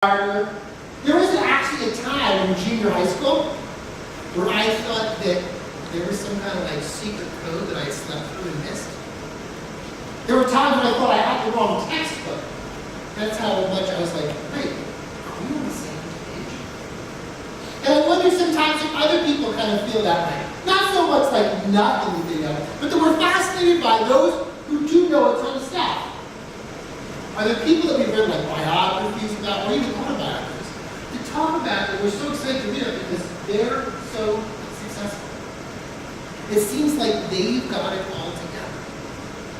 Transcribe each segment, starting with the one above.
There was actually a time in junior high school where I thought that there was some kind of like secret code that I slept through and missed. There were times when I thought I had the wrong textbook. That's how much I was like, wait, are we on the same page? And I wonder sometimes if other people kind of feel that way. Not so much like nothing that they know, but that we're fascinated by those who do know a ton of stuff. Are there people that we've read like biographies about, or even autobiographies, that talk about that we're so excited to read it because they're so successful? It seems like they've got it all together.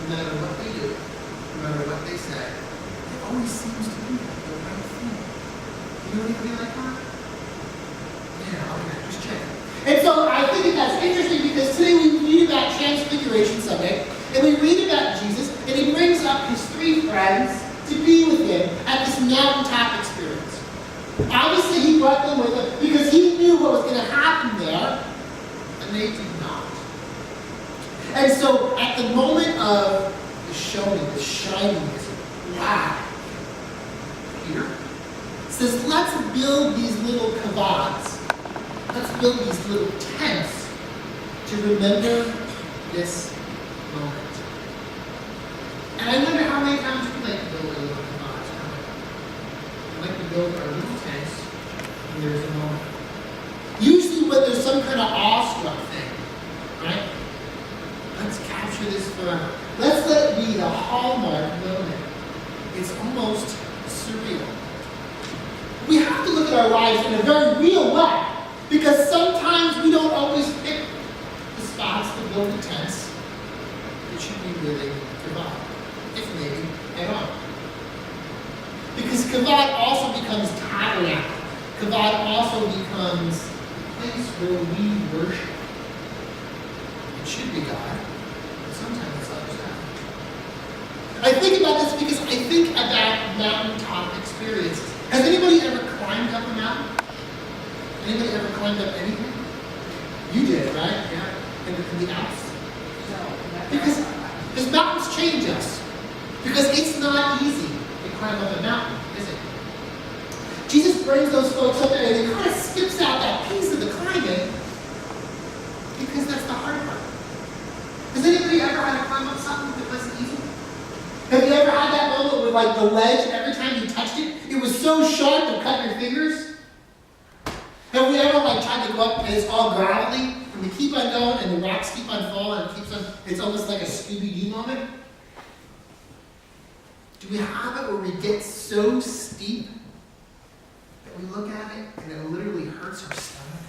No matter what they do, no matter what they say, it always seems to be like the right thing. You know anybody like that? Yeah, okay, just check. And so I think that that's interesting because today we read about Transfiguration Sunday, and we read about Jesus, and he brings up his three friends to be with him at this mountaintop experience. Obviously, he brought them with him because he knew what was going to happen there, and they did not. And so, at the moment of the showing, the shining, this wow, Peter says, let's build these little kavads. Let's build these little tents to remember this moment. And I wonder how many times we like to build a little kavads. We like to build our little tents when there's a moment. Usually when there's some kind of awestruck thing, right? Let's capture this forever. Let's let it be the hallmark moment. It's almost surreal. We have to look at our lives in a very real way because sometimes we don't always pick the spots to build the tents that should be really kavad. If maybe at all. Because kavad also becomes tabernacle. Kavad also becomes a place where we worship. It should be God, but sometimes it's other stuff. I think about this because I think about mountaintop experiences. Has anybody ever climbed up a mountain? Anybody ever climbed up anything? You did, right? Yeah. In the Alps? Because mountains change us. Because it's not easy to climb up a mountain, is it? Jesus brings those folks up there and he kind of skips out that piece of the climbing because that's the hard part. Has anybody ever had to climb up something that wasn't easy? Have you ever had that moment where like the ledge, every time you touched it, it was so sharp to cut your fingers? Have we ever like tried to go up and it's all gravelly and we keep on going and the rocks keep on falling and it keeps on, it's almost like a Scooby-Doo moment? Do we have it where we get so steep that we look at it and it literally hurts our stomach?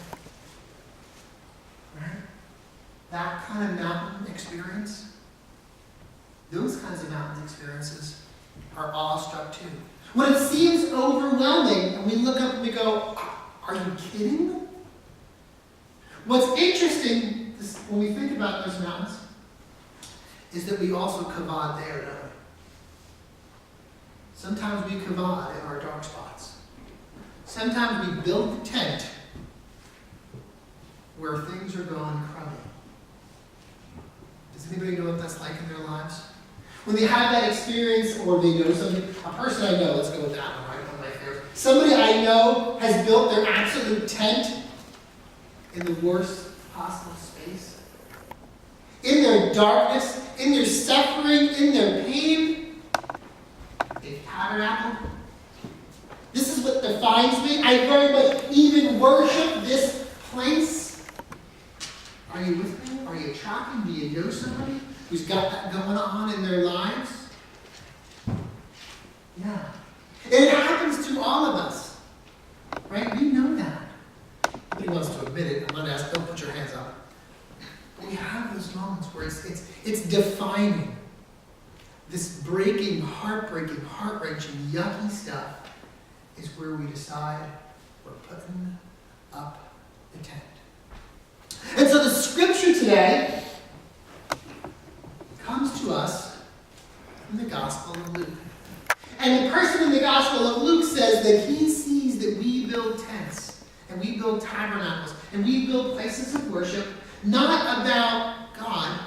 Right? That kind of mountain experience, those kinds of mountain experiences are awestruck too. When it seems overwhelming and we look up and we go, are you kidding? What's interesting is when we think about those mountains is that we also kavad there, don't we? Sometimes we kavad in our dark spots. Sometimes we build the tent where things are going crummy. Does anybody know what that's like in their lives? When they have that experience or they know something, a person I know, let's go with that one, right? One of my favorites. Somebody I know has built their absolute tent in the worst possible space. In their darkness, in their suffering, in their pain. A tabernacle. This is what defines me. I very much even worship this place. Are you with me? Are you tracking? Do you know somebody who's got that going on in their lives? Yeah. And it happens to all of us. Right? We know that. Nobody wants to admit it. I'm going to ask, don't put your hands up. But we have those moments where it's defining. This breaking, heartbreaking, heart-wrenching, yucky stuff is where we decide we're putting up the tent. And so the scripture today comes to us from the Gospel of Luke. And the person in the Gospel of Luke says that he sees that we build tents, and we build tabernacles, and we build places of worship, not about God,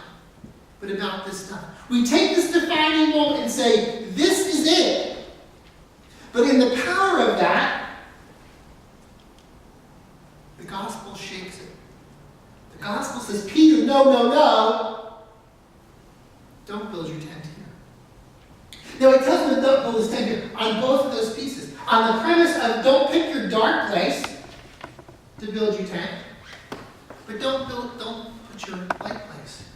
but about this stuff. We take this defining moment and say, this is it. But in the power of that, no, don't build your tent here. Now, he tells them to don't build his tent here on both of those pieces. On the premise of don't pick your dark place to build your tent, but don't put your light place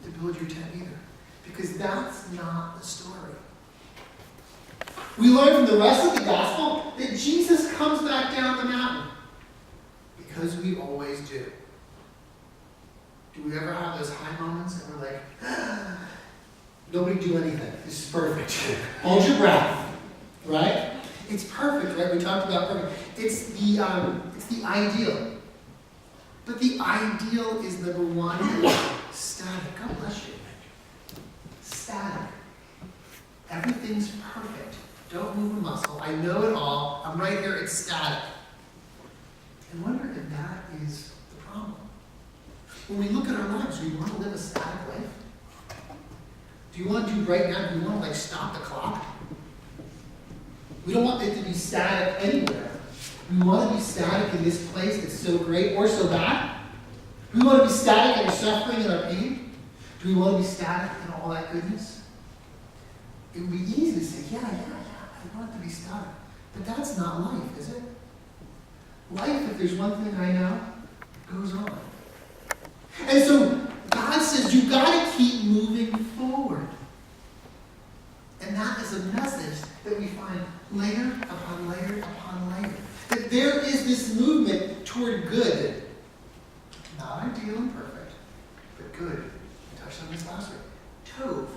to build your tent either. Because that's not the story. We learn from the rest of the gospel that Jesus comes back down the mountain. Because we always do. Do we ever have those high moments and we're like, nobody do anything. This is perfect. Hold your breath. Right? It's perfect, right? We talked about perfect. It's the ideal. But the ideal is number one, static. God bless you. Static. Everything's perfect. Don't move a muscle. I know it all. I'm right here. It's static. I wonder if that is the problem. When we look at our lives, do we want to live a static life? Do you want to do right now? Do we want to stop the clock? We don't want it to be static anywhere. We want to be static in this place that's so great or so bad. Do we want to be static in our suffering and our pain? Do we want to be static in all that goodness? It would be easy to say, yeah, I want it to be static. But that's not life, is it? Life, if there's one thing I know, goes on. And so God says you've got to keep moving forward. And that is a message that we find layer upon layer upon layer. That there is this movement toward good. Not ideal and perfect, but good. We touched on this last week. Tov.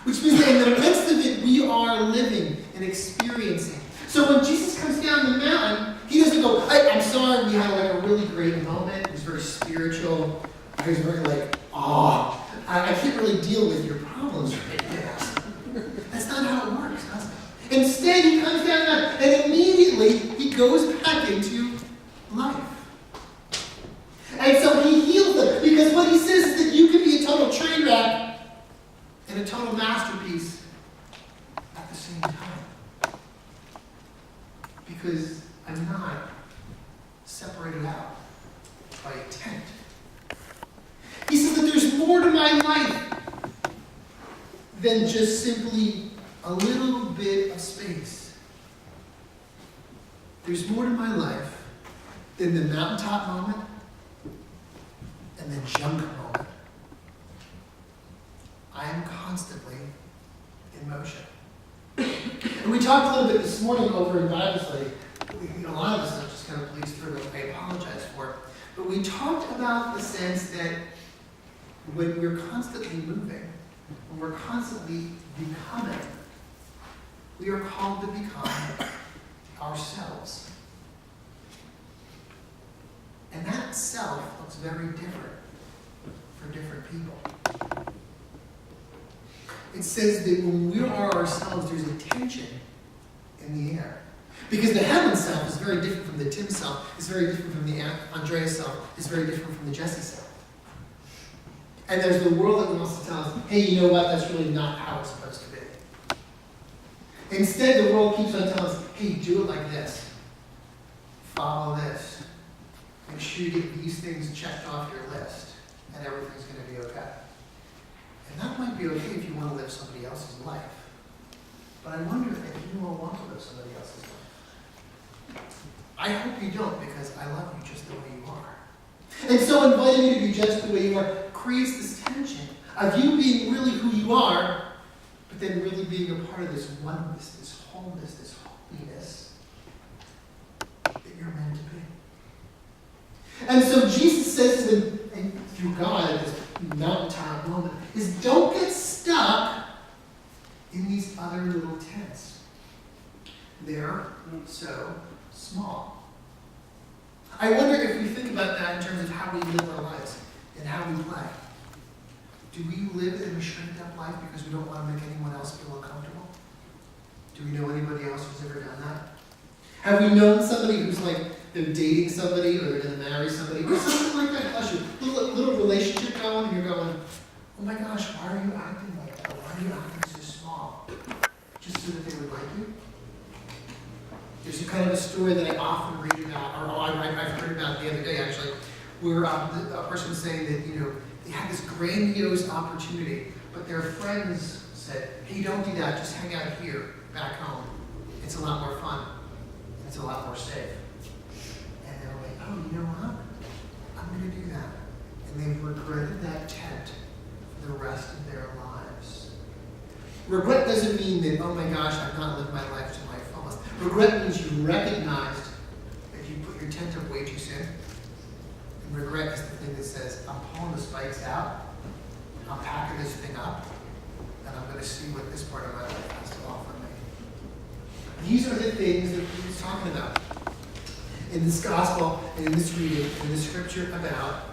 Which means that in the midst of it, we are living and experiencing. So when Jesus comes down the mountain, he doesn't go, I'm sorry, we had a really great moment. It was very spiritual. I was very I can't really deal with your problems right now. That's not how it works, does it? Instead, he comes down the mountain, and immediately he goes back into life. And so he heals them, because what he says is that you can be a total train wreck and a total masterpiece at the same time. Because I'm not separated out by a tent. He says that there's more to my life than just simply a little bit of space. There's more to my life than the mountaintop moment and the junk moment. I am constantly in motion. And we talked a little bit this morning over in Bible study. A lot of us have just kind of breezed through it. I apologize for it. But we talked about the sense that when we're constantly moving, when we're constantly becoming, we are called to become ourselves. And that self looks very different for different people. It says that when we are ourselves, there's a tension in the air. Because the Helen self is very different from the Tim self, is very different from the Andrea self, is very different from the Jesse self. And there's the world that wants to tell us, hey, you know what, that's really not how it's supposed to be. Instead, the world keeps on telling us, hey, do it like this. Follow this. Make sure you get these things checked off your list, and everything's going to be okay. And that might be okay if you want to live somebody else's life. But I wonder if you will want to live somebody else's life. I hope you don't, because I love you just the way you are. And so inviting you to be just the way you are creates this tension of you being really who you are, but then really being a part of this oneness, this wholeness, this holiness that you're meant to be. And so Jesus says to them, and through God at this mountaintop moment, is don't get stuck in these other little tents. They're so small. I wonder if we think about that in terms of how we live our lives and how we play. Do we live in a shrinked-up life because we don't want to make anyone else feel uncomfortable? Do we know anybody else who's ever done that? Have we known somebody who's they're dating somebody or they're going to marry somebody or something like that? Plus, your little relationship going, and you're going, oh my gosh, why are you acting like that? Why are you acting so small? Just so that they would like you? There's a kind of a story that I often read about, or I've heard about the other day actually, where a person was saying that, They had this grandiose opportunity, but their friends said, hey, don't do that, just hang out here, back home. It's a lot more fun. It's a lot more safe. And they were like, oh, you know what? I'm going to do that. And they regretted that tent for the rest of their lives. Regret doesn't mean that, oh my gosh, I've not lived my life to my fullest. Regret means you recognized that you put your tent up way too soon. And regret is the thing that says, I'm pulling the spikes out, I'm packing this thing up, and I'm going to see what this part of my life has to offer me. These are the things that he's talking about in this gospel and in this reading, in this scripture about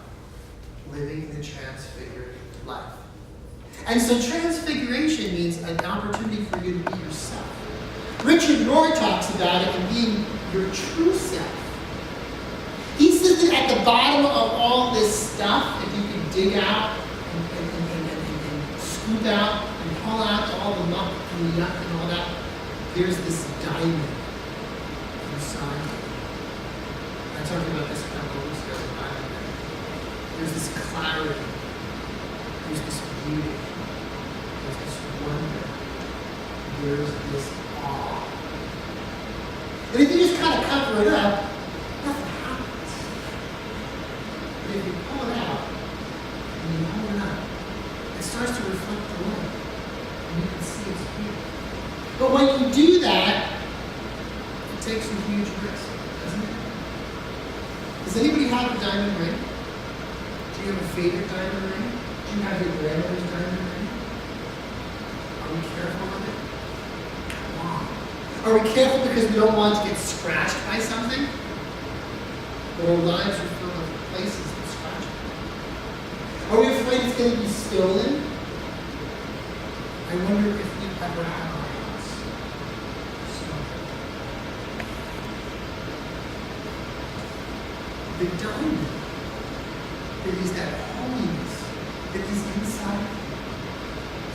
living the transfigured life. And so transfiguration means an opportunity for you to be yourself. Richard Rohr talks about it in being your true self. He says that at the bottom of all this stuff, if you can dig out and scoop out and pull out all the muck and the yuck and all that, there's this diamond inside. I talked about this a couple of weeks ago. There's this clarity. There's this beauty. There's this wonder. There's this awe. And if you just kind of cover it up, nothing happens. But if you pull it out and you hold it up, it starts to reflect the light. And you can see its beauty. But when you do that, it takes a huge risk, doesn't it? Does anybody have a diamond ring? Do you have a favorite diamond ring? Do you have your grandmother's diamond ring? Are we careful with it? Why? Are we careful because we don't want to get scratched by something? But our lives are filled with places that scratch us. Are we afraid it's going to be stolen? I wonder if we've ever had our house stolen. The diamond that is that holiness that is inside of you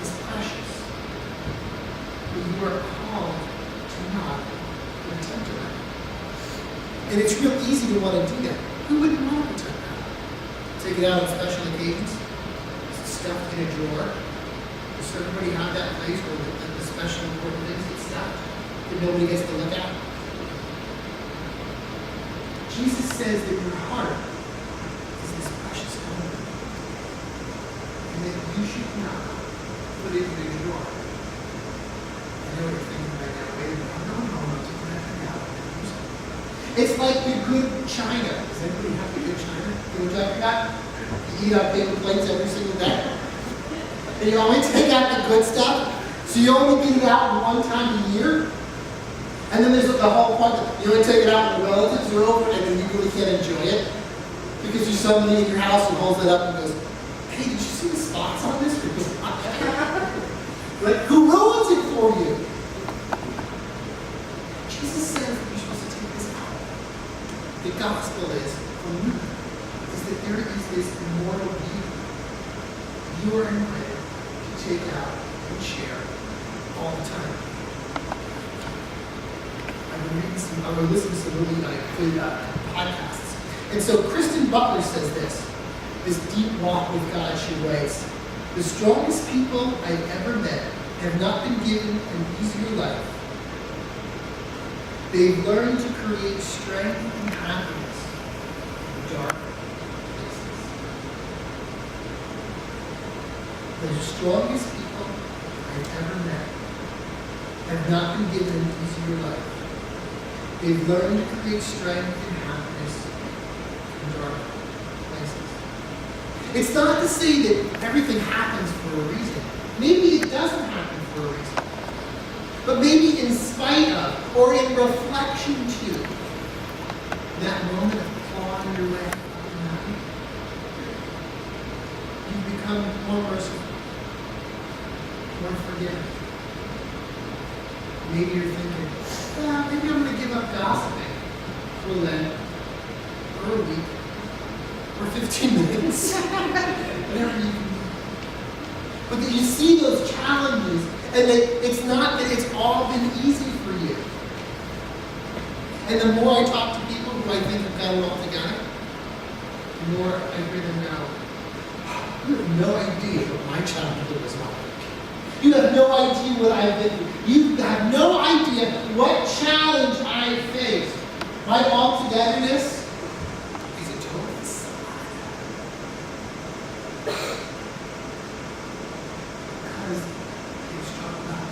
is precious. But you are called to not protect it. And it's real easy to want to do that. Who wouldn't want to protect that? Take it out on special occasions, stuffed in a drawer. Does everybody have that place where the special important things get stuffed that nobody gets to look at? Jesus says that your heart is this precious gold, and that you should not put it in a drawer. I know what you're thinking right now. Wait a minute. No, I'm not taking that thing out. It's like the good china. Does anybody have the good china? You know what I'm talking about? You eat out paper plates every single day. And you only take out the good stuff. So you only get it out one time a year. And then there's the whole part that you only take it out when the relatives are over and then you really can't enjoy it. Because there's somebody in your house who holds it up and goes, hey, did you see the spots on this? Right? Who ruins it for you? Jesus says that you're supposed to take this out. The gospel is, for me, is that there is this immortal beauty. You are invited to take out and share all the time. I've been listening to some really good podcasts. And so Kristen Butler says this deep walk with God, she writes, the strongest people I've ever met have not been given an easier life. They've learned to create strength and happiness in dark places. The strongest people I've ever met have not been given an easier life. They've learned to create strength and happiness in dark places. It's not to say that everything happens for a reason. Maybe it doesn't happen for a reason. But maybe in spite of, or in reflection to, that moment of clawing your way up and happy, you become more merciful, more forgiving. Maybe you're thinking, maybe I'm going to give up gossiping for Lent, or a week, or 15 minutes, whatever you can do. But that you see those challenges, and that it's not that it's all been easy for you. And the more I talk to people who I think have got it all together, the more I hear them go, You have no idea what my childhood was like. You have no idea what I've been through. You have no idea what challenge I faced. My all-togetherness is a total facade. Because they struggled up.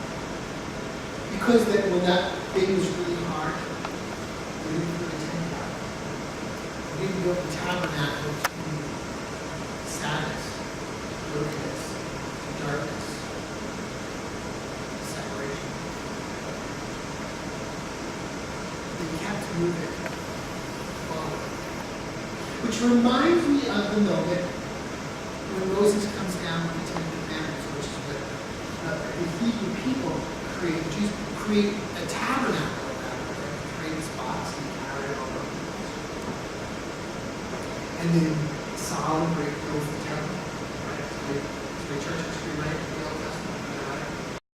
Because when that thing was really hard, we didn't put a tent out. We didn't build the tabernacle between sadness, brokenness, darkness, separation. They kept moving forward. Which reminds me of the moment when Moses comes down with the Ten Commandments, which is what the Hebrew people create. The Jews create a tabernacle around it, right? Create this box and carry it all over. And then Solomon breaks